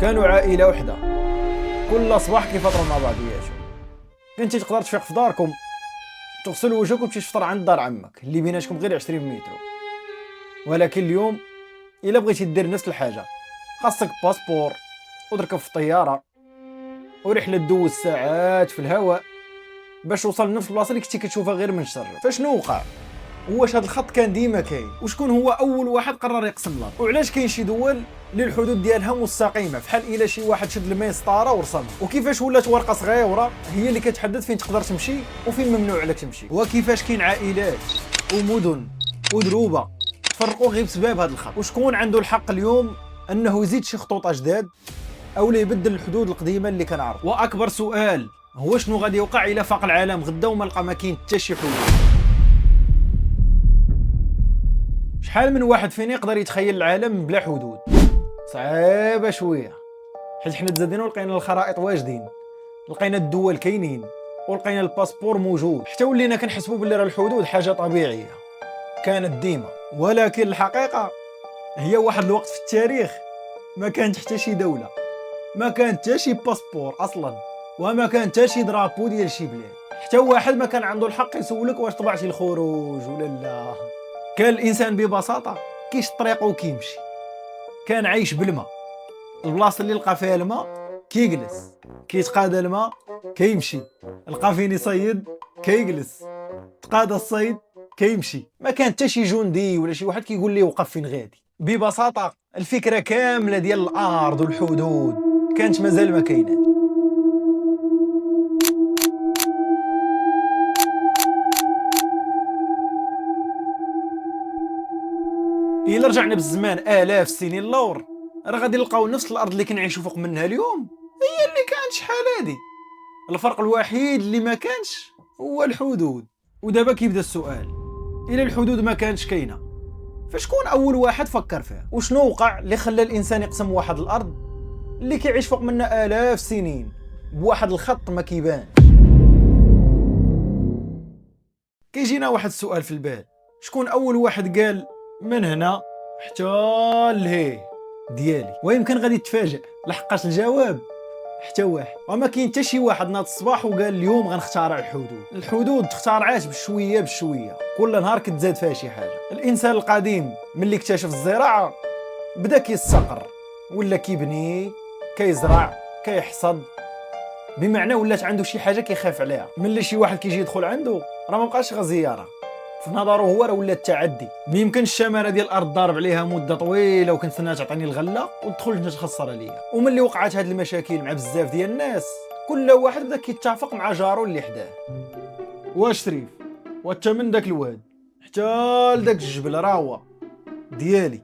كانوا عائله وحده، كل صباح كيفطروا مع بعضياتهم. كنتي تقدر تفيق في داركم، تغسل وجهك وتمشي تفطر عند دار عمك اللي بيناتكم غير 20 متر. ولكن اليوم الا بغيتي دير نفس الحاجه خاصك باسبور وتركب في طياره ورحله دوز ساعات في الهواء باش توصل لنفس البلاصه اللي كنتي كتشوفها غير من شر. فشنو وقع؟ واش هذا الخط كان ديما كاين؟ وشكون هو اول واحد قرر يقسم الارض؟ وعلاش كاين شي دول اللي الحدود ديالها مستقيمه بحال الا شي واحد شد المسطره ورسمها؟ وكيفاش ولات ورقه صغيره هي اللي كتحدد فين تقدر تمشي وفين ممنوع عليك تمشي؟ وكيفاش كاين عائلات ومدن ودروبه تفرقوا غير بسبب هذا الخط؟ وشكون عنده الحق اليوم انه يزيد شي خطوط جداد او يبدل الحدود القديمه اللي كنعرف؟ واكبر سؤال هو شنو غادي يوقع الا فاق العالم غدا وما لقى ما كاين حتى شي حدود؟ شحال من واحد فين يقدر يتخيل العالم بلا حدود؟ صعيبه شويه، حيت حنا تزادينا ولقينا الخرائط واجدين، لقينا الدول كاينين ولقينا الباسبور موجود، حتى ولينا كنحسبوا بلي راه الحدود حاجه طبيعيه كانت ديما. ولكن الحقيقه هي واحد الوقت في التاريخ ما كانت حتى شي دوله، ما كانت حتى شي باسبور اصلا، وما كانت حتى شي درابو ديال شي بلاد، حتى واحد ما كان عنده الحق يسولك واش طبعتي الخروج ولا لا. كان الانسان ببساطه كيشد طريقه وكيمشي، كان عايش بالماء، البلاصه اللي لقى فيها الماء كيجلس، كيتقادى الماء كيمشي، لقى فين يصيد كيجلس، تقادى الصيد كيمشي. ما كان حتى شي جندي ولا شي واحد كيقول ليه وقف فين غادي. ببساطه الفكره كامله ديال الارض والحدود كانت مازال ما كايناش. الا رجعنا بالزمان آلاف السنين لور راه غادي نلقاو نفس الارض اللي كنعيشوا فوق منها اليوم هي اللي كانت شحال هادي. الفرق الوحيد اللي ما كانش هو الحدود. ودابا كيبدا السؤال، الا الحدود ما كانتش كاينه فشكون اول واحد فكر فيها؟ وشنو وقع اللي خلى الانسان يقسم واحد الارض اللي كيعيش فوق منها آلاف سنين بواحد الخط ما كيبان؟ كيجينا واحد السؤال في البال، شكون اول واحد قال من هنا حتى لهي ديالي؟ ويمكن غادي تفاجئ لحقاش الجواب حتى واحد. وما كاين حتى شي واحد ناض الصباح وقال اليوم غنخترع الحدود. الحدود تخترعات بشويه بشويه، كل نهار كتزاد فيها شي حاجه. الانسان القديم ملي اكتشف الزراعه بدا كيستقر، ولا كيبني، كيزرع، كيحصد، بمعنى ولات عنده شي حاجه كيخاف عليها. ملي شي واحد كيجي يدخل عنده راه ما بقاش غير زياره، في نظره هو راه ولا التعدي. ما يمكنش الشماره ديال الارض ضارب عليها مده طويله وكنتسنى تعطيني الغله وتدخل انت تخسر عليا. وملي وقعت هاد المشاكل مع بزاف ديال الناس كل واحد بدا كيتفق مع جارو اللي حداه. واش شريف وانت من داك الواد حتى لداك الجبل راه هو ديالي،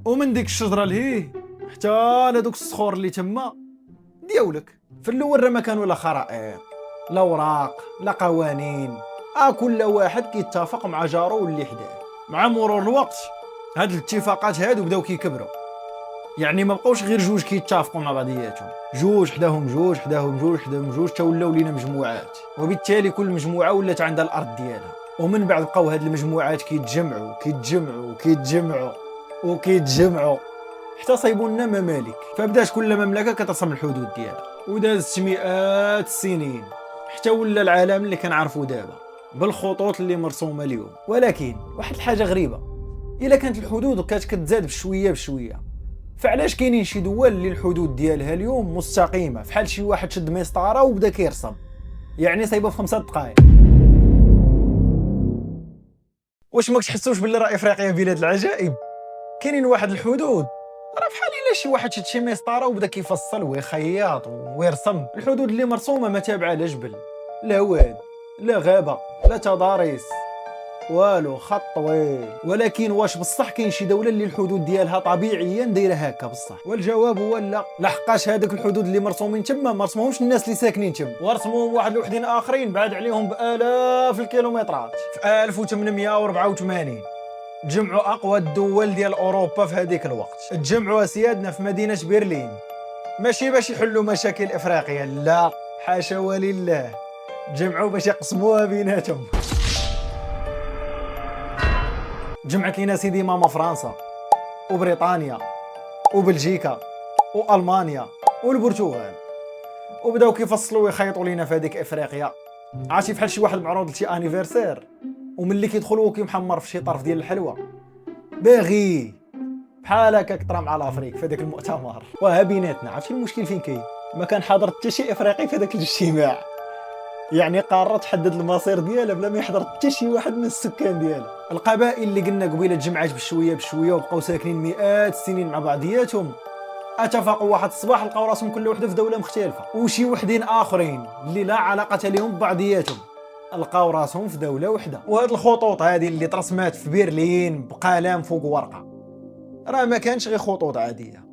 ومن ديك الشجره لهيه حتى لدوك الصخور اللي تما ديالك. في الاول راه ما كانوا لا خرائط لا اوراق لا قوانين، كل واحد كيتفق مع جارو اللي حداه. مع مرور الوقت هاد الاتفاقات هادو بداو كيكبروا، يعني ما بقاوش غير جوج كيتفقوا مع بعضياتهم، جوج حداهم جوج حداهم جوج حداهم جوج حتى ولاو لينا مجموعات، وبالتالي كل مجموعه ولات عندها الارض ديالها. ومن بعد بقاو هاد المجموعات كيتجمعوا كيتجمعوا كيتجمعوا وكيتجمعوا حتى صايبوا لنا ممالك. فبدات كل مملكه كترسم الحدود ديالها، ودازت مئات السنين حتى ولا العالم اللي كنعرفو دابا بالخطوط اللي مرسومه اليوم. ولكن واحد الحاجه غريبه، الا كانت الحدود كانت كتزاد بشويه بشويه فعلاش كاينين شي دول اللي الحدود ديالها اليوم مستقيمه فحال شي واحد شد مسطره وبدا كيرسم، يعني صايبه في 5 دقائق؟ واش ما كتحسوش باللي راه افريقيا بلاد العجائب؟ كاينين واحد الحدود راه بحال الا شي واحد شد شي مسطره وبدا كيفصل ويخيط ويرسم. الحدود اللي مرسومه ما تابعه لا جبل لا واد لا غابه لا تضاريس والو، خط طويل. ولكن واش بصح كاين شي دوله اللي الحدود ديالها طبيعيا دايره هكا بصح؟ والجواب هو لا. لحقاش هذوك الحدود اللي مرسومين تما ما رسموهمش الناس اللي ساكنين تما، ورسموهم واحد الوحدين اخرين بعاد عليهم بالاف الكيلومترات. في 1884 تجمعوا اقوى الدول ديال اوروبا في هذيك الوقت، تجمعوا سيادنا في مدينه برلين، ماشي باش يحلوا مشاكل افريقيا، لا حاشا ولله، تجمعوا باش يقسموها بيناتهم. جمعت لينا سيدي ماما فرنسا وبريطانيا وبلجيكا والمانيا والبرتغال، وبداو كيفصلوا ويخيطوا لينا في هذيك افريقيا. عرفتي بحال شي واحد معروض لشي انيفرسير وملي كيدخلوا كيمحمر في شي طرف ديال الحلوى باغي بحال هكاك طرا مع الافريك في هذاك المؤتمر. وها بيناتنا عرفتي المشكل فين كاين؟ ما كان حاضر حتى شي افريقي في هذاك الاجتماع، يعني قاره تحدد المصير ديالها بلا ما يحضر حتى شي واحد من السكان ديالها. القبائل اللي قلنا قبيله تجمعات بشويه بشويه وبقاو ساكنين مئات السنين مع بعضياتهم، اتفقوا واحد الصباح لقاو راسهم كل وحده في دوله مختلفه، وشي وحدين اخرين اللي لا علاقه لهم ببعضياتهم لقاو راسهم في دوله وحده. وهاد الخطوط هذه اللي ترسمات في برلين بقلم فوق ورقه راه ما كانش غير خطوط عاديه،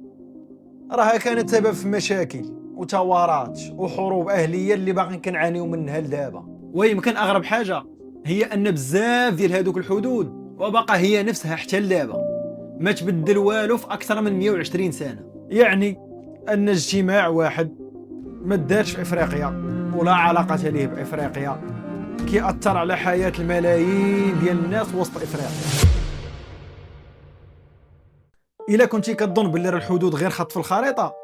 راها كانت سبب في مشاكل وثورات وحروب اهليه اللي باقي كنعانيو منها لدابا. ويمكن اغرب حاجه هي ان بزاف ديال هذوك الحدود وبقى هي نفسها حتى لدابا، ما تبدل والو في اكثر من 120 سنه. يعني ان اجتماع واحد ما دارش في افريقيا ولا علاقه ليه بافريقيا كيأثر على حياه الملايين ديال الناس وسط افريقيا. الا كنتي كتظن باللي الحدود غير خط في الخريطه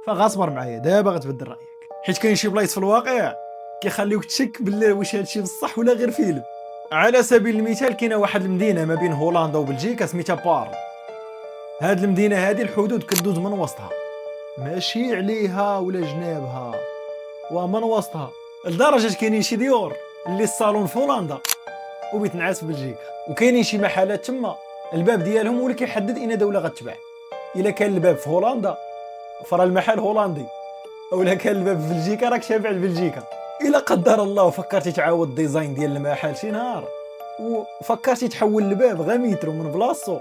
فغاصبر معايا دابا غتبدل رايك، حيت كاين شي بلايص في الواقع كيخليوك تشك باللي واش هادشي بصح ولا غير فيلم. على سبيل المثال كاينه واحد المدينه ما بين هولندا وبلجيكا سميتها بارل. هاد المدينه هادي الحدود كدوز من وسطها، ماشي عليها ولا جنابها ومن وسطها، لدرجه كاينين شي ديور اللي الصالون في هولندا وبيتنعس في بلجيكا، وكاينين شي محلات تما الباب ديالهم هو اللي كيحدد اين دوله غتباع. الا كان الباب في هولندا فرا المحل هولندي، اولا كان الباب في بلجيكا راك تابع لبلجيكا. الا قدر الله فكرتي تعاود الديزاين ديال المحل شي نهار وفكرتي تحول الباب غير متر من بلاصتو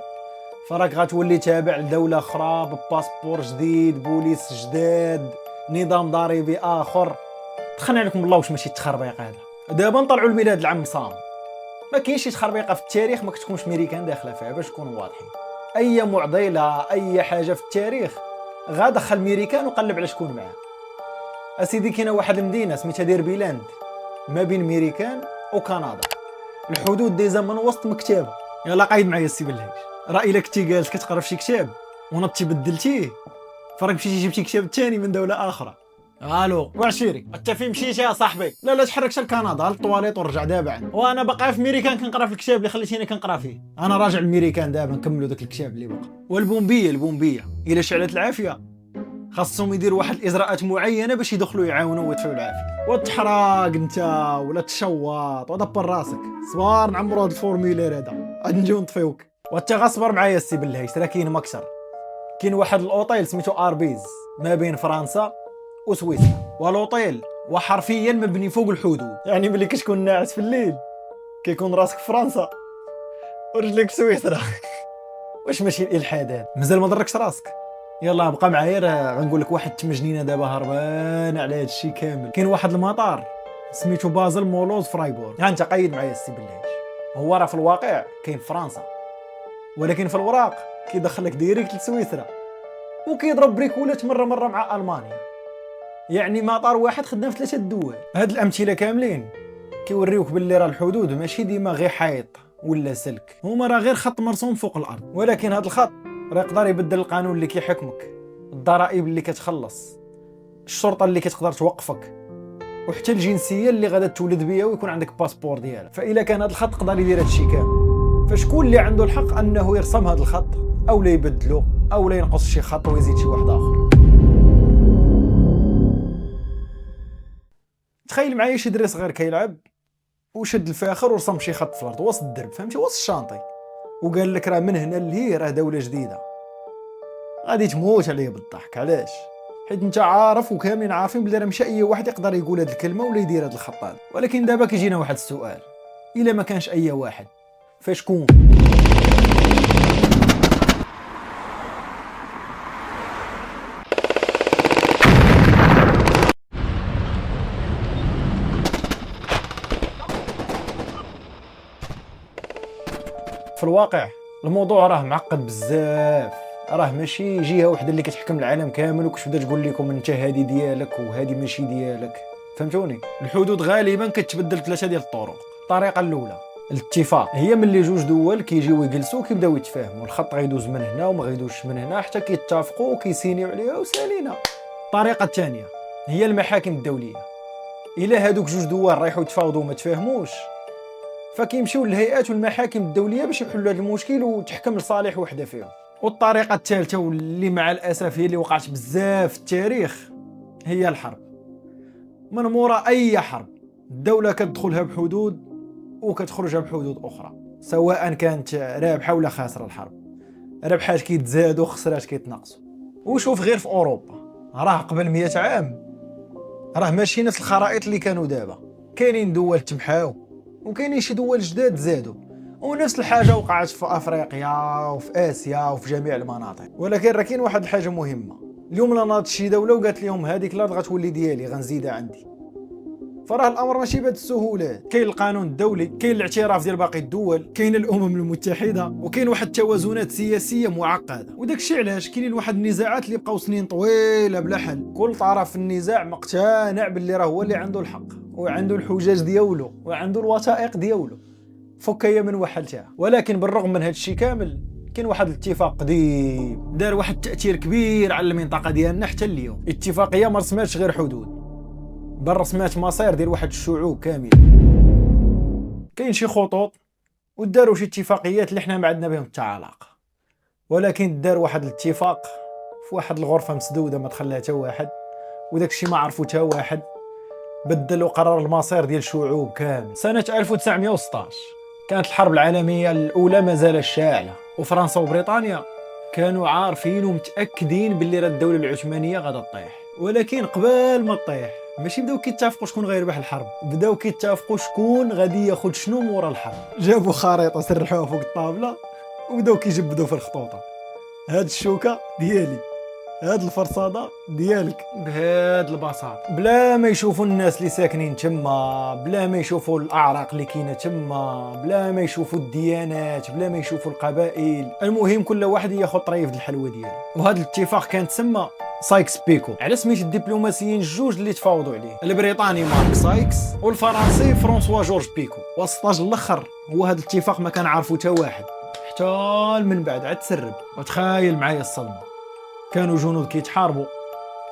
فراك غتولي تابع لدوله اخرى بباسبور جديد، بوليس جداد، نظام ضريبي اخر. تخنع لكم الله واش ماشي التخربيق هذا. دابا نطلعوا لبلاد العم صام، ما كاينش شي تخربيقه في التاريخ ما كتكونش ميريكان داخله فيها باش نكونوا واضحين. اي معضله اي حاجه في التاريخ غادخل ميريكان وقلب على شكون معاه. اسيدي كاينه واحد المدينه سميتها ديربيلاند ما بين ميريكان وكندا، الحدود ديزا من وسط مكتبه. يلا قايد معايا السي بالهاج، راه الا كنتي جالس كتقرا في شي كتاب ونضتي بدلتيه فراك مشيتي جبتي كتاب ثاني من دوله اخرى. الو وعشيري انت فين مشيتي يا صاحبي؟ لا تحركش لكندا للطواليط ورجع دابا عندي، وانا باقي في ميريكان كنقرا في الكتاب اللي خليتيني كنقرا فيه. انا راجع لميريكان دابا نكملوا داك الكتاب اللي بقى. والبومبيه الا شعلت العافيه خاصهم يديروا واحد الاجراءات معينه باش يدخلوا يعاونوا ويدفعوا العافيه. وتحراق انت ولا تشوط ودبر راسك صبار نعمروا هذا الفورمولير هذا غادي نجيو نطفيوك. وانت غصبر معايا السي بالهيس، راه كاين مكسر. كاين واحد الاوطيل سميتو اربيز ما بين فرنسا وسويسرا، والاوطيل وحرفيا مبني فوق الحدود. يعني ملي كتكون ناعس في الليل كيكون راسك في فرنسا ورجليك في سويسرا. واش ماشي الالحاد هذا؟ مازال ما ضركش راسك. يلا بقى معايا راه غنقول لك واحد التمجنينه دابا هربان على هذا الشيء كامل. كاين واحد المطار سميتو بازل مولوز فرايبورغ. ها انت قيد معايا السي بالله، هو راه في الواقع كاين في فرنسا ولكن في الوراق كيدخلك ديريكت لسويسرا وكيضرب بريكولات مره مع المانيا. يعني مطار واحد خدام في 3 دول. هاد الامثله كاملين كيوريوك باللي راه الحدود ماشي ديما غير حيط ولا سلك، هما راه غير خط مرسوم فوق الارض. ولكن هاد الخط راه يقدر يبدل القانون اللي كيحكمك، الضرائب اللي كتخلص، الشرطه اللي كتقدر توقفك، وحتى الجنسيه اللي غادا تولد بها ويكون عندك باسبور ديالها. فاذا كان هذا الخط قدر يدير هذا الشيء كامل فشكون اللي عنده الحق انه يرسم هذا الخط او لا يبدلو او لا ينقص شي خط ويزيد شي واحد اخر؟ تخيل معايا شي دري صغير كيلعب وشد الفاخر ورسم شي خط في الارض وسط الدرب، فهمتي، وسط الشانطي، وقال لك راه من هنا لهي راه دوله جديده. غادي تموت عليه بالضحك. علاش؟ حيت انت عارف وكاملين عارفين بلي راه ماشي اي واحد يقدر يقول هذه الكلمه ولا يدير هذا الخط هذا. ولكن دابا كيجينا واحد السؤال، الا ما كانش اي واحد فشكون؟ في الواقع الموضوع راه معقد بزاف، راه ماشي جهه وحده اللي كتحكم العالم كامل وكتبدا تبدا تقول لكم انت هذه ديالك وهذه ماشي ديالك. فهمتوني؟ الحدود غالبا كتبدل 3 ديال الطرق. الطريقه الاولى الاتفاق هي ملي جوج دول كيجيو يجلسوا كيبداو يتفاهموا، الخط غيدوز من هنا وما غيدوزش من هنا حتى كيتفقوا وكيسينيو عليها وسالينا. الطريقه الثانيه هي المحاكم الدوليه. الا هادوك جوج دول رايحوا يتفاوضوا وما تفاهموش، فكيمشيو للهيئات والمحاكم الدوليه باش يحلوا هذا المشكل وتحكم لصالح وحده فيهم. والطريقه الثالثه واللي مع الاسف هي اللي وقعت بزاف في التاريخ هي الحرب. من مورا اي حرب الدوله كتدخلها بحدود وكتخرجها بحدود اخرى، سواء كانت رابحه ولا خاسره. الحرب ربحات كيتزادوا، خسرات كيتنقصوا. وشوف غير في اوروبا، راه قبل 100 عام راه ماشي نفس الخرائط اللي كانوا دابا. كاينين دول تمحاو وكاينين شي دول جداد زادوا، ونفس الحاجه وقعت في افريقيا وفي اسيا وفي جميع المناطق. ولكن راه كاين واحد الحاجه مهمه، اليوم لا ناضت شي دوله وقالت لهم هذيك لا غتولي ديالي غنزيدها عندي، فراه الامر ماشي بهذه السهوله. كاين القانون الدولي، كاين الاعتراف ديال باقي الدول، كاين الامم المتحده، وكاين واحد التوازنات سياسيه معقده. وداك الشيء علاش كاينين واحد النزاعات اللي بقاو سنين طويله بلا حل. كل طرف في النزاع مقتنع باللي راه هو اللي عنده الحق وعنده الحجاج ديالو وعنده الوثائق ديالو، فكايه من وحلتها. ولكن بالرغم من هذا الشيء كامل كاين واحد الاتفاق قديم دار واحد التاثير كبير على المنطقه ديالنا حتى اليوم. اتفاقيه ما رسماتش غير حدود، بل رسمات مصير ديال واحد الشعوب كامل. كاين شي خطوط وداروا شي اتفاقيات اللي حنا ما عندنا بهم حتى علاقه، ولكن دار واحد الاتفاق في واحد الغرفه مسدوده ما دخلها حتى واحد، وداك الشيء ما عرفو حتى واحد. بدل وقرر المصير ديال شعوب كامل. سنه 1916 كانت الحرب العالميه الاولى مازال شاعله، وفرنسا وبريطانيا كانوا عارفين ومتاكدين باللي راه الدوله العثمانيه غادا تطيح. ولكن قبل ما تطيح ماشي بداو كيتفقوا شكون غيربح الحرب، بداو كيتفقوا شكون غادي ياخذ شنو مورا الحرب. جابوا خريطه سرحوها فوق الطابله وبداو كيجبدوا في الخطوطه. هاد الشوكه ديالي، هاد الفرصاده ديالك، بهاد البساطه، بلا ما يشوفوا الناس اللي ساكنين تما، بلا ما يشوفوا الاعراق اللي كاينه تما، بلا ما يشوفوا الديانات، بلا ما يشوفوا القبائل. المهم كل واحد ياخذ طريف الحلوه ديالو. وهذا الاتفاق كان تسمى سايكس بيكو على سميت الدبلوماسيين الجوج اللي تفاوضوا عليه، البريطاني مارك سايكس والفرنسي فرانسوا جورج بيكو. والسطاج الاخر هو هذا الاتفاق ما كان عارفه حتى واحد حتى من بعد عاد تسرب. وتخيل معايا الصدمه، كانوا جنود كيتحاربوا،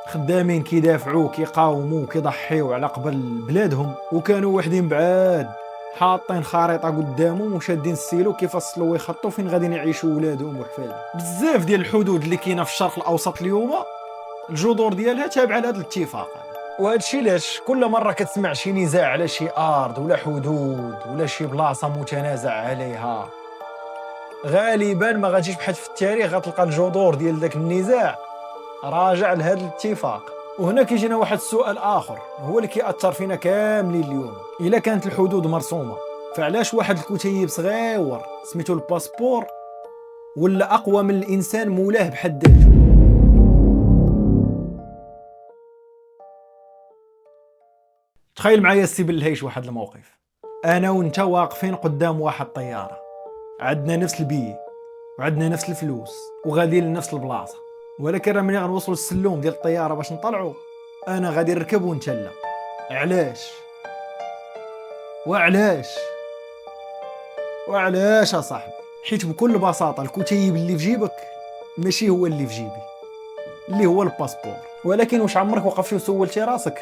خدامين كيدافعوا كيقاوموا كيضحيوا على قبل بلادهم، وكانوا وحدين بعاد حاطين خريطه قدامهم وشادين السيلو كيفصلوا ويخطوا فين غادي يعيشوا ولادهم وحفادهم. بزاف ديال الحدود اللي كاينه في الشرق الاوسط اليوم الجذور ديالها تابعه لهذا الاتفاق. وهذا الشيء علاش كل مره كتسمع شي نزاع على شي ارض ولا حدود ولا شي بلاصه متنازع عليها، غالبا ما غاديش بحال في التاريخ غتلقى الجذور ديال ذاك النزاع راجع لهذا الاتفاق. وهنا كيجينا واحد السؤال اخر هو اللي كيأثر فينا كاملين اليوم. الا كانت الحدود مرسومه، فعلاش واحد الكتيب صغيور سميتو الباسبور ولا اقوى من الانسان مولاه بحد ذاته؟ تخيل معايا السي بالهيش واحد الموقف، انا وانت واقفين قدام واحد الطياره، عندنا نفس البي وعندنا نفس الفلوس وغاديين لنفس البلاصه، ولكن راه ملي غنوصلوا للسلوم ديال الطياره باش نطلعوا انا غادي نركب وانت لا. علاش؟ وعلاش يا صاحبي؟ حيت بكل بساطه الكتيب اللي في جيبك ماشي هو اللي في جيبي، اللي هو الباسبور. ولكن واش عمرك وقفتي وسولتي راسك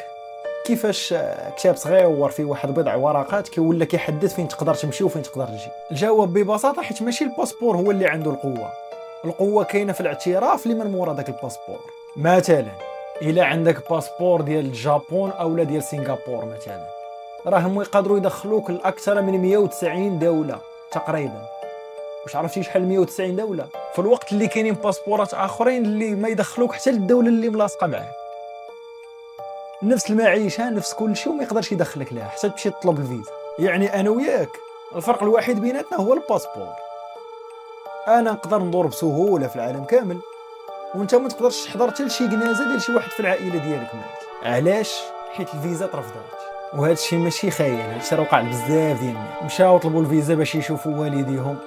كيفاش كتاب صغير فيه واحد بضع ورقات كيولى كيحدد فين تقدر تمشي وفين تقدر تجي؟ الجواب ببساطه حيت ماشي الباسبور هو اللي عنده القوه كاينه في الاعتراف اللي من مورا داك الباسبور. مثلا الا عندك باسبور ديال الجابون اولا ديال سنغافور مثلا، راهم يقدروا يدخلوك لاكثر من 190 دوله تقريبا. واش عرفتي شحال 190 دوله؟ في الوقت اللي كاينين باسبورات اخرين اللي ما يدخلوك حتى للدوله اللي ملاصقه معاه، نفس المعيشه نفس كل شيء وما يقدرش يدخلك لها حتى تمشي تطلب الفيزا. يعني انا وياك الفرق الوحيد بيناتنا هو الباسبور. انا نقدر ندور بسهوله في العالم كامل وانت ما تقدرش تحضر حتى لشي جنازه ديال شي واحد في العائله ديالك مات. علاش؟ حيت الفيزا ترفضات. وهذا الشيء ماشي خيال، هذا الشيء وقع بزاف ديال الناس مشاو طلبوا الفيزا باش يشوفوا والديهم،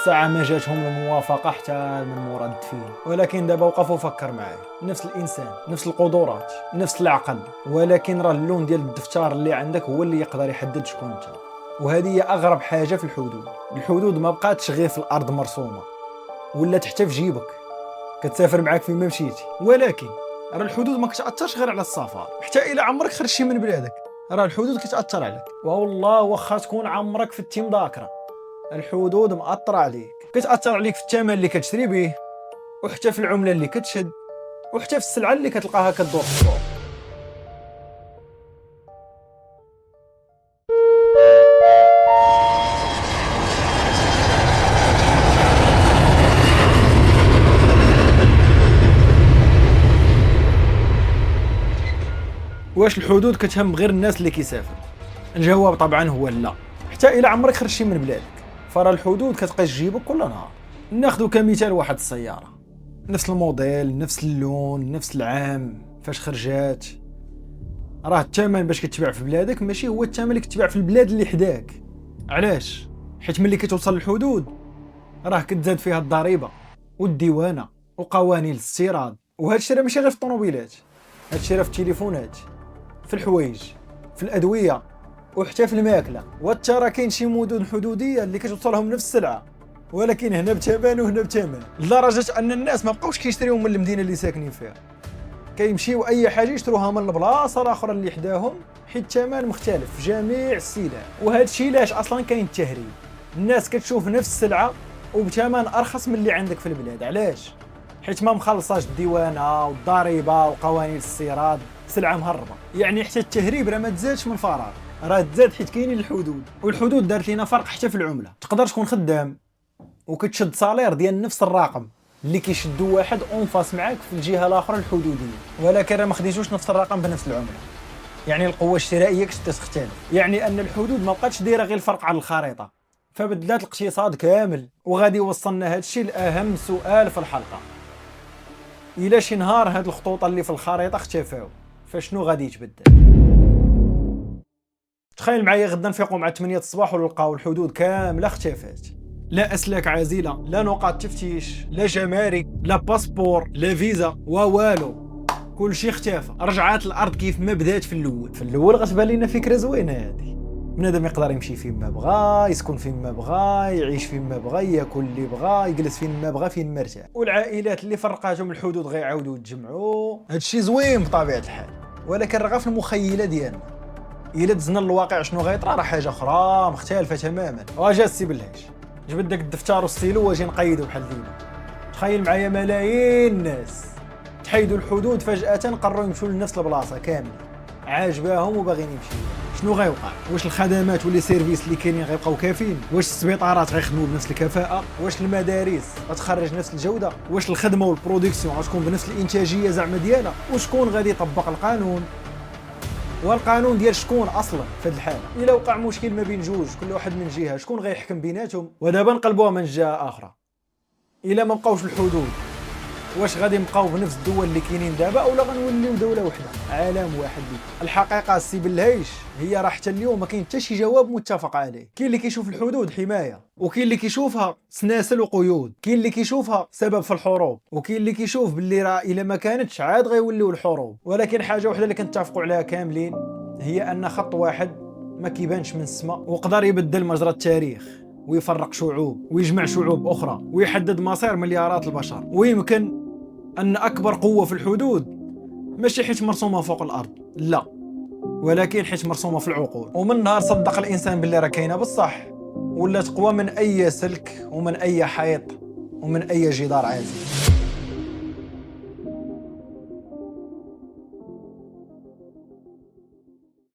الساعه ما جاتهم الموافقه حتى من مورا الدفين. ولكن دابا وقفوا فكر معايا، نفس الانسان نفس القدرات نفس العقل، ولكن راه اللون ديال الدفتر اللي عندك هو اللي يقدر يحدد شكون انت. وهذه هي اغرب حاجه في الحدود. الحدود ما بقاتش غير في الارض مرسومه، ولات حتى في جيبك، كتسافر معاك فين ما مشيتي. ولكن راه الحدود ما كتاثرش غير على السفر، حتى الا عمرك خرجتي من بلادك راه الحدود كتاثر عليك. والله واخا تكون عمرك في التيم ذاكره، الحدود مأثره عليك. كتاثر عليك في الثمن اللي كتشري به، وحتى في العمله اللي كتشد، وحتى في السلعه اللي كتلقاها كدور في السوق. واش الحدود كتهم غير الناس اللي كيسافروا؟ الجواب طبعا هو لا. حتى الى عمرك خرجتي من بلادك فرا الحدود كتبقى تجيبك كل نهار. ناخذ كمثال واحد السياره، نفس الموديل، نفس اللون، نفس العام فاش خرجات، راه الثمن باش كتباع في بلادك ماشي هو الثمن اللي كتباع في البلاد اللي حداك. علاش؟ حيت ملي كتوصل للحدود راه كتزاد فيها الضريبه والديوانه وقوانين الاستيراد. وهذا الشيء راه ماشي غير في الطوموبيلات، هذا الشيء راه في التليفونات، في الحوايج، في الادويه، وحتى في الماكله. وترى كاين شي مدن حدوديه اللي كتوصلهم نفس السلعه ولكن هنا بثمن وهنا بثمن، لدرجه ان الناس ما بقاوش كيشريو من المدينه اللي ساكنين فيها، كيمشيو اي حاجه يشتروها من البلاصه الاخرى اللي حداهم حيت الثمن مختلف في جميع السلع. وهذا الشيء علاش اصلا كاين التهريب، الناس كتشوف نفس السلعه وبثمن ارخص من اللي عندك في البلاد. علاش؟ حيت ما مخلصاش الديوانه والضريبه وقوانين الاستيراد، سلعه مهربه. يعني حتى التهريب راه ما تزادش من الفراغ، راه تزاد حيت كاينين الحدود. والحدود دارت لنا فرق حتى في العمله. تقدر تكون خدام وكتشد صالير ديال نفس الرقم اللي كيشدو واحد اونفاس معاك في الجهه الاخرى الحدوديه، ولكن راه ما خديتوش نفس الرقم بنفس العمله. يعني القوه الشرائيه كتختلف. يعني ان الحدود ما بقاتش دايره غير الفرق على الخريطه، فبدلات الاقتصاد كامل. وغادي يوصلنا هذا الشيء لاهم سؤال في الحلقه: الى شي نهار هاد الخطوط اللي في الخريطه اختفاو فشنو غادي يتبدل؟ تخيل معايا غدا نفيقوا مع 8 الصباح ونلقاو الحدود كامله اختفات، لا اسلاك عازله، لا نقاط تفتيش، لا جمارك، لا باسبور، لا فيزا، والو. كل شيء اختفى. رجعات الارض كيف ما بدات في الاول. في الاول غتبان لنا فكره زوينه هذه، بنادم يقدر يمشي فين ما بغى، يسكن فين ما بغى، يعيش فين ما بغى، ياكل اللي بغى، يجلس فين ما بغى، فين ما ارتاح. والعائلات اللي فرقاتهم الحدود غيعاودوا يتجمعوا. هادشي زوين بطبيعه الحال، ولكن راه في المخيله ديالنا. الا دزنا للواقع شنو غيطرا راه حاجه اخرى مختلفه تماما. واجا السي بالهاش جبد داك الدفتر والستيلو واجي نقيدو بحال ديما. تخيل معايا ملايين الناس تحيدوا الحدود فجاه، قرروا يمشوا لنفس البلاصه كامله عاجباهم وباغيين يمشيو. شنو غيوقع؟ واش الخدمات واللي سيرفيس اللي كاينين غيبقاو كافيين؟ واش السبيطارات غيخدموا بنفس الكفاءه؟ واش المدارس غتخرج نفس الجوده؟ واش الخدمه والبرودكسيون غتكون بنفس الانتاجيه زعما ديالها؟ وشكون غادي يطبق القانون؟ والقانون ديال شكون اصلا في هذه الحاله؟ الا وقع مشكل ما بين جوج كل واحد من جهه شكون غيحكم بيناتهم؟ ودابا نقلبوها من جهه اخرى، الا ما بقاوش الحدود واش غادي نبقاو بنفس الدول اللي كاينين دابا اولا غنوليو دوله وحده عالم واحد؟ الحقيقه السي بالهيش هي راه حتى اليوم ما كاين حتى شي جواب متفق عليه. كاين اللي كيشوف الحدود حمايه، وكاين اللي كيشوفها سناسل وقيود، كاين اللي كيشوفها سبب في الحروب، وكاين اللي كيشوف باللي راه الا ما كانتش عاد غيوليو الحروب. ولكن حاجه وحده اللي كنتفقوا عليها كاملين هي ان خط واحد ما كيبانش من السماء وقدر يبدل مجرى التاريخ ويفرق شعوب ويجمع شعوب اخرى ويحدد مصير مليارات البشر. ويمكن أن أكبر قوة في الحدود ماشي حيت مرسومة فوق الأرض، لا، ولكن حيت مرسومة في العقول. ومن نهار صدق الإنسان باللي راه كاينة بصح ولات قوى من أي سلك ومن أي حيط ومن أي جدار عازل.